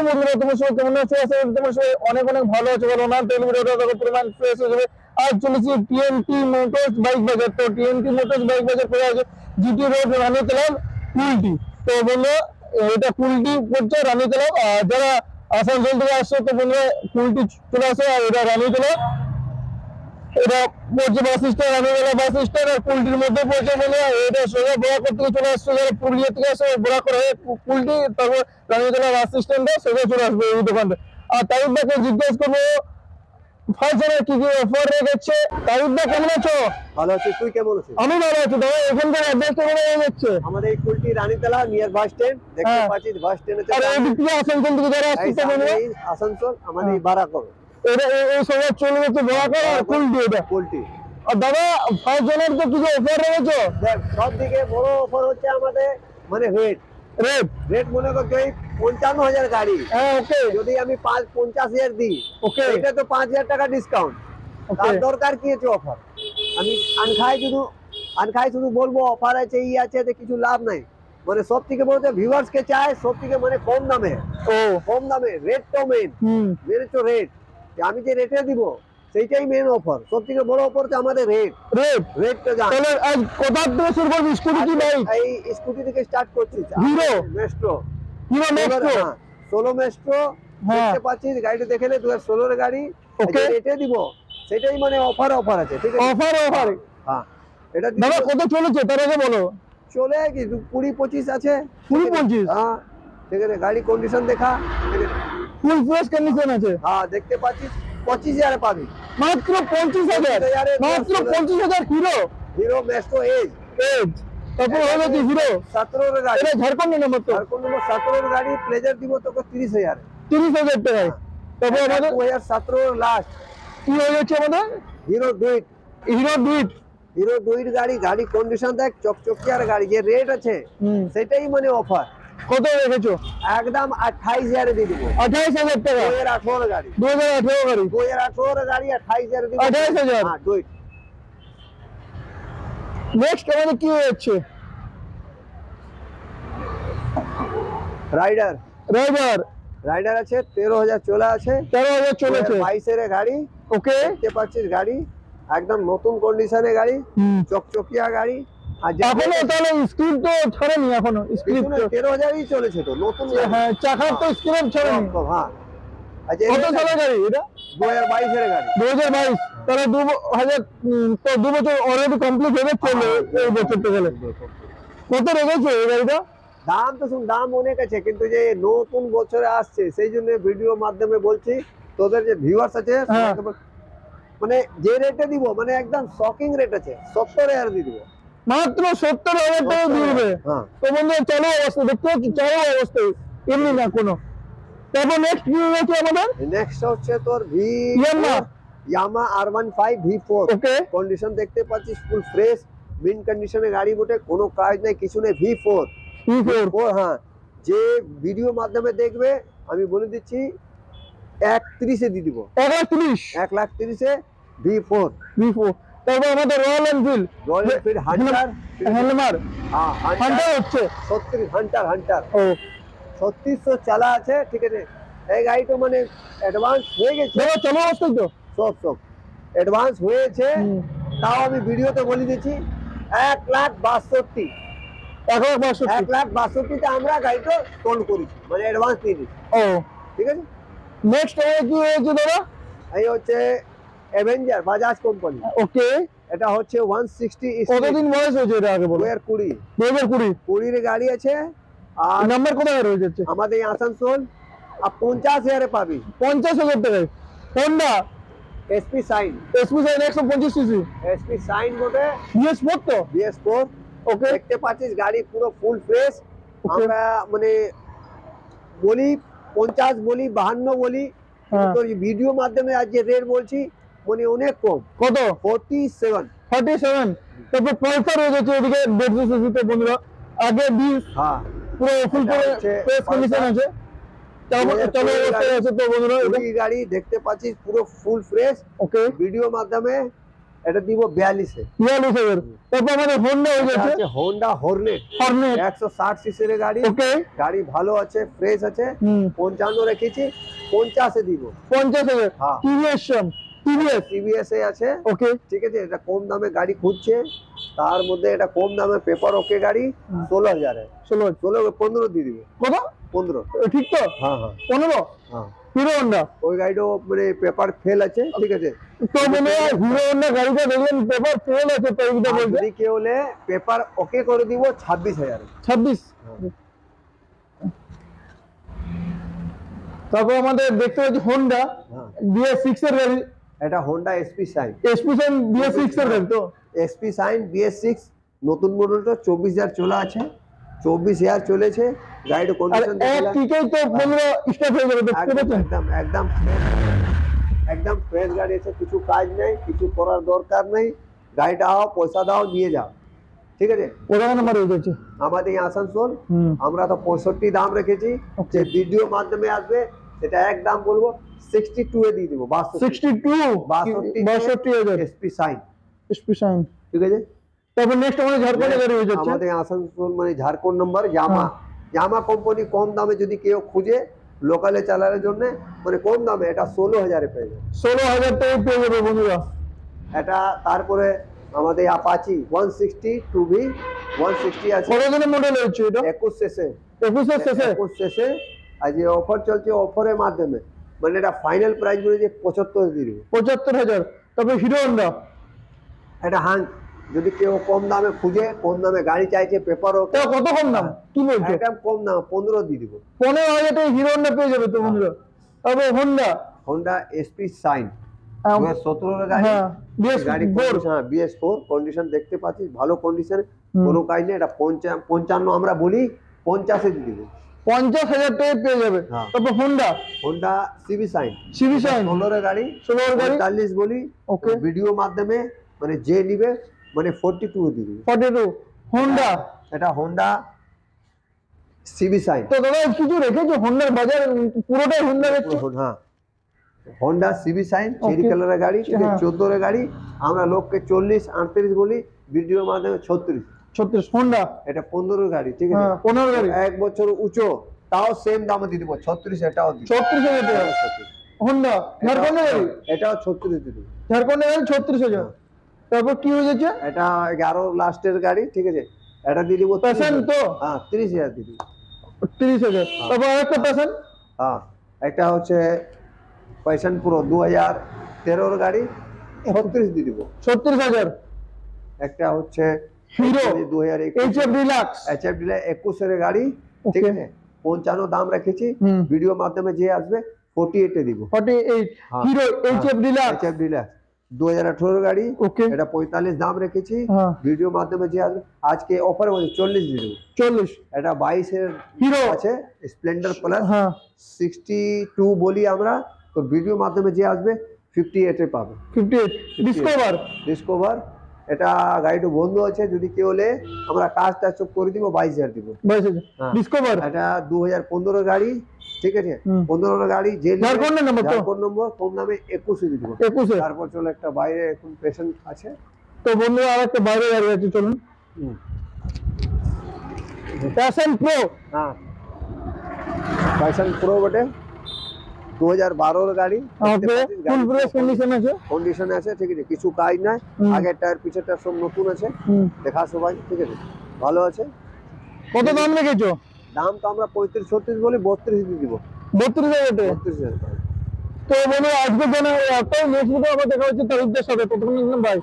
বন্ধুরা, তোমার সবাই কেমন আছো? আশা করি তোমার সবাই অনেক অনেক ভালো আছো। বলো না, তেল ভিডিওটা দেখো, পরিমাণ ফ্রেশ হয়ে যাবে। আজ চলেছি টিএনটি মোটরস বাইক বাজার। তো টিএনটি মোটরস বাইক বাজার পড়ে আছে জিটি রোড, রানীতলা, কুলটি। তো বন্ধুরা, এটা কুলটি পড়ছে, রানীতলা। যারা আসানসোল থেকে আসছে তো বন্ধুরা কুলটি চলে আসে। আর এটা রানীতলা, এটা পড়ছে bus stand, Ranitala bus stand আর কুলটির মধ্যে পড়ছে। বন্ধুরা, এটা সোজা বোরাকর থেকে চলে আসছে, যারা পুরুলিয়া থেকে আসে বোরাকর হয়ে কুলটি, তারপর রানীতলা বাস স্ট্যান্ডে সোজা চলে আসবে এই দোকানটা। আর তারিফদাকে জিজ্ঞেস করবো ফাইজারের কি কি অফার রেখেছে। তারিফদা কেমন আছো? ভালো আছি, তুই কেমন আছিস? আমি ভালো আছি। দাদা এখানকার অ্যাড্রেসটা বলে যাচ্ছে? আমাদের এই Kulti Ranitala near bus stand, দেখতে পাচ্ছিস বাস স্ট্যান্ডে আর এই দিক থেকে আসানসোল থেকে যারা আসছে তো বন্ধুরা, আসানসোল আমাদের বারাকর এটা এই সোজা চলে যাচ্ছে বোরাকর আর কুলটি। এটা কুলটি। আর দাদা ফাইজারের তো কি কি অফার রেখেছো? দেখ, সব থেকে বড় অফার হচ্ছে আমাদের মানে রেট রেট রেট মনে কর তুই 55,000 গাড়ি, হ্যাঁ ওকে যদি আমি 50,000 দিই, ওকে এটা তো 5,000 টাকা ডিসকাউন্ট। তার দরকার কি আছে অফার? আমি আনখাই শুধু বলবো অফার আছে, ই আছে, তো কিছু লাভ নাই। মানে সব থেকে বলতে ভিউয়ার্স কে চায় সব থেকে মানে কম দামে, কম দামে রেট তো মেন, মেনে তো রেট। আমি যে রেটে দিব সেইটাই মেন অফার। সব থেকে বড় অফার হচ্ছে আমাদের রেটটা জান। তাহলে আজ কোথা থেকে শুরু করবি? স্কুটি কি বাইক? এই স্কুটি থেকে স্টার্ট করছি। Hero Maestro, hero Maestro, solo Maestro দেখতে পাচ্ছিস, গাড়িটা দেখে নে, 2016 এর গাড়ি। ওকে রেটে দিব সেটাই মানে অফার আছে, ঠিক আছে? অফার হ্যাঁ, এটা দাদা কত চলেছে তার আগে বলো। চলে কি 20-25 আছে। 20-25? হ্যাঁ, ঠিক আছে। গাড়ি কন্ডিশন দেখা, ফুল ফ্রেশ কন্ডিশন আছে। হ্যাঁ দেখতে পাচ্ছিস, 25,000 পাবি মাত্র 25,000, মাত্র 25,000 হিরো মেস্ট্রো এজ। তারপর হলো কি হিরো 17 এর গাড়ি, এটা ঝাড়খণ্ড নম্বর তো, ঝাড়খণ্ড নম্বর 17 এর গাড়ি। প্লেজার দিব তোকে 30,000 টাকায়। তারপর আমাদের 2017 লাস্ট কি হয়ে যাচ্ছে আমাদের হিরো ডুইট। হিরো ডুইট গাড়ি কন্ডিশন দেখ, চকচকিয়ার গাড়ি। যে রেট আছে সেটাই মানে অফার। কত রেখেছো? একদম 28,000 দিয়ে দিব। 28,000 টাকা? 2018 গাড়ি, 2018 গাড়ি, 2018 গাড়ি 28,000 দিব। 28,000? হ্যাঁ ডুইট। নেক্সট আমাদের কি হচ্ছে? রাইডার আছে 13,000 চলে আছে। 13,000 চলেছে। 22 এর গাড়ি, ওকে দেখতে পাচ্ছিস গাড়ি একদম নতুন কন্ডিশনে গাড়ি, চকচকিয়া গাড়ি। আর এখনো তাহলে স্ক্রিন তো ছাড়েনি, এখনো স্ক্রিন 13,000ই চলেছে তো নতুন। হ্যাঁ, চাকার তো স্ক্রিন ছাড়েনি। হ্যাঁ, কত সালের গাড়ি এটা? 2022 এর গাড়ি। 2022? তাহলে 2000 তো 2 বছর অলরেডি কমপ্লিট হয়ে চলে এই বছরটা গেলে। কত রেখেছো এই গাড়িটা? দাম তো শুন, দাম অনেক আছে, কিন্তু যে নতুন বছরে আসছে সেই জন্য ভিডিও মাধ্যমে বলছি তোদের যে ভিউয়ার্স আছে মানে যে রেটে দিব মানে একদম শকিং রেট আছে। 70,000 দিয়ে দিব, মাত্র 70,000 টাকা দিয়ে দেবে। তো বন্ধু চালু অবস্থা দেখতে পাচ্ছি, চালু অবস্থায়, এমনি না কোনো। তারপর নেক্সট কি হয়েছে আমাদের? নেক্সট হচ্ছে তোর ইয়ামা R15 V4। ওকে, কন্ডিশন দেখতে পাচ্ছিস ফুল ফ্রেশ, মিন কন্ডিশনে গাড়ি বটে, কোনো কাজ নাই কিছু নেই। V4। হ্যাঁ, যে ভিডিও মাধ্যমে দেখবে আমি বলে দিচ্ছি 1,30,000 দিয়ে দিব। 1,30,000 V4। তারপর আমাদের রয়্যাল এনফিল্ড হান্টার হচ্ছে 36 হান্টার 3600 চালা আছে, ঠিক আছে। এই গাড়িটা মানে অ্যাডভান্স হয়ে গেছে, চলো অবস্থায় তো সব অ্যাডভান্স হয়েছে। তাও আমি ভিডিওতে বলে দিচ্ছি 1,62,000। 1,62,000 আমরা গাড়িটা সোল্ড করেছি, মানে অ্যাডভান্স দিয়ে দিচ্ছি। ঠিক আছে। নেক্সট কি হয়েছে দাদা? এই হচ্ছে অ্যাভেঞ্জার, বাজাজ কোম্পানি। ওকে, এটা হচ্ছে 160। কতদিন বয়স হয়েছে এটা আগে বলো? 2020 এর গাড়ি আছে। আর নাম্বার কোথায় রয়েছে? আমাদের আসানসোল। আর 50,000 পাবি। 50,000 টাকায় Honda SP Shine 125 CC. SP Shine বটে, BS4 তো? BS4। ওকে, দেখতে পাচ্ছিস গাড়ি পুরো ফুল ফ্রেশ। আমরা মানে বলি 50 বলি 52 বলি, তোর ভিডিও মাধ্যমে আজ যে রেট বলছি মানে অনেক কম। কত? 47। তারপর পালসার হয়ে গেছে এদিকে 150 সিসি তে বন্ধুরা। আগে 20, হ্যাঁ পুরো ফুল ফ্রেশ কন্ডিশন আছে। চলো অবস্থায় আছে তো বন্ধুরা। এই গাড়ি দেখতে পাচ্ছিস পুরো ফুল ফ্রেশ। ওকে, ভিডিও মাধ্যমে এটা দিব 42-এ। 42,000। তারপর আমাদের হোন্ডা হয়ে এটা গেছে আছে হোন্ডা হর্নেট, হর্নেট। 160 সিসির গাড়ি। ওকে, গাড়ি ভালো আছে, ফ্রেশ আছে। 55 রেখেছি, 50-এ দিব। 50,000। হ্যাঁ। TVS TVS. টিভিএস এ আছে। ওকে, ঠিক আছে, এটা কম দামে গাড়ি খুঁজছে, তার মধ্যে এটা কম দামে পেপার ওকে গাড়ি 16,000 15 দিয়ে দিবে। কত? 15। ঠিক তো? হ্যাঁ হ্যাঁ 15। হ্যাঁ। Hero Honda. ওই গাড়িটাও মানে পেপার ফেল আছে, ঠিক আছে। তো মানে হিরো হোন্ডা গাড়িটা দেখলেন পেপার ফেল আছে, তো এইটা আর বলতে যদি কেউ হলে পেপার ওকে করে দিব 26,000। 26। তারপর আমাদের দেখতে পাচ্ছি হোন্ডা হ্যাঁ। BS6 এর গাড়ি, এটা হোন্ডা এসপি সাইন। এসপিশন BS6 এর গাড়ি তো। এসপি সাইন BS6 নতুন মডেলটা 24,000 চলা আছে, 24,000 চলেছে। গাড়ির আর কন্ডিশন এক দেখলাম কিকেই তো 15 স্টার্ট হয়ে যাবে, দেখতে একদম পাচ্ছেন? একদম একদম একদম ফ্রেশ গাড়ি আছে, কিছু কাজ নেই, কিছু করার দরকার নেই। গাড়িটা আও, পয়সা দাও, নিয়ে যাও, ঠিক আছে। ওটা নাম্বার হয়ে যাচ্ছে। আমাদের এই আসানসোল, আমরা তো 65 দাম রেখেছি। যে ভিডিও মাধ্যমে আসবে সেটা এক দাম বলবো, 62 এ দিয়ে দিব। 62 62,000 এসপি সাইন, এসপিশন। ঠিক আছে। তারপর নেক্সট আমাদের ঝাড়খণ্ডের গাড়ি হয়ে যাচ্ছে। আমাদের আসানসোল মানে ঝাড়খণ্ড নম্বর জামা কোম্পানি কম দামে যদি কেউ খুঁজে লোকালে চালানোর জন্য, মানে কম দামে, এটা 16,000 এ পেয়ে যাবে। 16,000 টাকা পেয়ে যাবে বন্ধুরা এটা তারপরে আমাদের অ্যাপাচি 160 2V 160 আছে। কত দিনের মডেল হচ্ছে এটা? 21 শেষে। 21 এর শেষে। 21 শেষে। আর যে অফার চলছে, অফারের মাধ্যমে মানে এটা ফাইনাল প্রাইস বলেছে 75 দিয়ে দেবে। 75,000। তারপর হিরো হোন্ডা, এটা যদি কেউ কম দামে খুঁজে, কম দামে গাড়ি চাইছে, পেপারও তা কত কম দাম কি বলছো? একদম কম দাম 15 দিয়ে দিব। 15,000 টাকা হিরো হোন্ডা পেয়ে যাবে তো বন্ধুরা। তারপর হোন্ডা হোন্ডা এসপি সাইন 2017 এর গাড়ি। হ্যাঁ, গাড়ি BS4। হ্যাঁ BS4 কন্ডিশন দেখতে পাচ্ছিস, ভালো কন্ডিশন, কোনো কাজ নেই। এটা 55 আমরা বলি, 50-এ দিয়ে দিব। 50,000 টাকা পেয়ে যাবে। হ্যাঁ। তারপর Honda Honda CB Shine, CB Shine 16 এর গাড়ি। 16 এর গাড়ি 40 বলি। ওকে। ভিডিও মাধ্যমে মানে যে নিবে মানে 42 দিয়ে দিবে। 42 হোন্ডা। এটা হোন্ডা সিবি সাইন। তো দাদা কিছু রেখেছো হোন্ডার বাজার পুরোটাই হোন্ডা রেখেছো? হ্যাঁ, Honda CB Shine cherry Okay. কালারের গাড়ি, ঠিক আছে। হ্যাঁ। 14 এর গাড়ি, আমরা লোককে 40 38 বলি, ভিডিওর মাধ্যমে 36। 36 হোন্ডা। এটা 15 এর গাড়ি, ঠিক আছে। হ্যাঁ, 15 গাড়ি। এক বছর উঁচু, তাও সেম দামে দিয়ে দিব 36। এটাও দিব 36,000 টাকা হোন্ডা। ঝাড়খণ্ডের গাড়ি, এটাও 36 দিয়ে দিব। ঝাড়খণ্ডের গাড়ি 36,000। তারপর কি হয়ে যাচ্ছে? এটা 11 লাস্টের গাড়ি, ঠিক আছে। এটা দিয়ে দিব প্যাশন তো? হ্যাঁ 30,000 দিয়ে দিব। 30,000। তারপর আরেকটা প্যাশন। হ্যাঁ, একটা হচ্ছে প্যাশন প্রো 2013 এর গাড়ি, 36 দিয়ে দিব। 36,000। একটা হচ্ছে hero 2021 HF deluxe. HF dealer 21 এর গাড়ি, ঠিক Okay. আছে। 55 দাম রেখেছি, হুম। ভিডিও মাধ্যমে যে আসবে 48 এ দিব। 48 হ্যাঁ। Hero HF deluxe. HF dealer 2018 গাড়ি, ওকে। এটা 45 দাম রেখেছি, হ্যাঁ। ভিডিও মাধ্যমে যে আসবে আজকে অফারে বলছে 40 দিয়ে দেবো। 40 এটা 22 এর হিরো আছে স্প্লেন্ডার প্লাস, হ্যাঁ 62 বলি আমরা, তো ভিডিও মাধ্যমে যে আসবে 58 এ পাবে। 58 ডিসকভার। ডিসকভার এটা গাড়িটা বন্ধ আছে, যদি কেউ হলে আমরা কাজ টাজ সব করে দিব, 22,000 দিব। 22,000 হ্যাঁ। ডিসকভার। এটা 2015 গাড়ি, ঠিক আছে। হুম। 15 গাড়ি যে নেবে, ঝাড়খণ্ডের number তো? ঝাড়খণ্ড নম্বর, কম দামে 21 দিয়ে দিব। 21 তারপর চলো একটা বাইরে এখন পেশেন্ট আছে। তো বন্ধুরা আরেকটা বাইরে গাড়ি আছে, চলুন। Passion pro. হ্যাঁ, প্যাশন প্রো বটে, 2012 এর গাড়ি। ওকে ফুল ফ্রেশ কন্ডিশন আছে। কন্ডিশনে আছে, ঠিক আছে। কিছু কাজ নাই, হুম। আগের টায়ার পিছের টায়ার সব নতুন আছে। দেখা সবাই, ঠিক আছে, ভালো আছে। কত দাম রেখেছো? দাম তো আমরা 35-36 বলি, 32 দিয়ে দিব। 32,000 টাকা। 32,000 টাকা। তো বন্ধুরা আজকের জন্য একটাই, নেক্সট ভিডিও আবার দেখা হচ্ছে তারিখদের সাথে। ততক্ষণ বাই।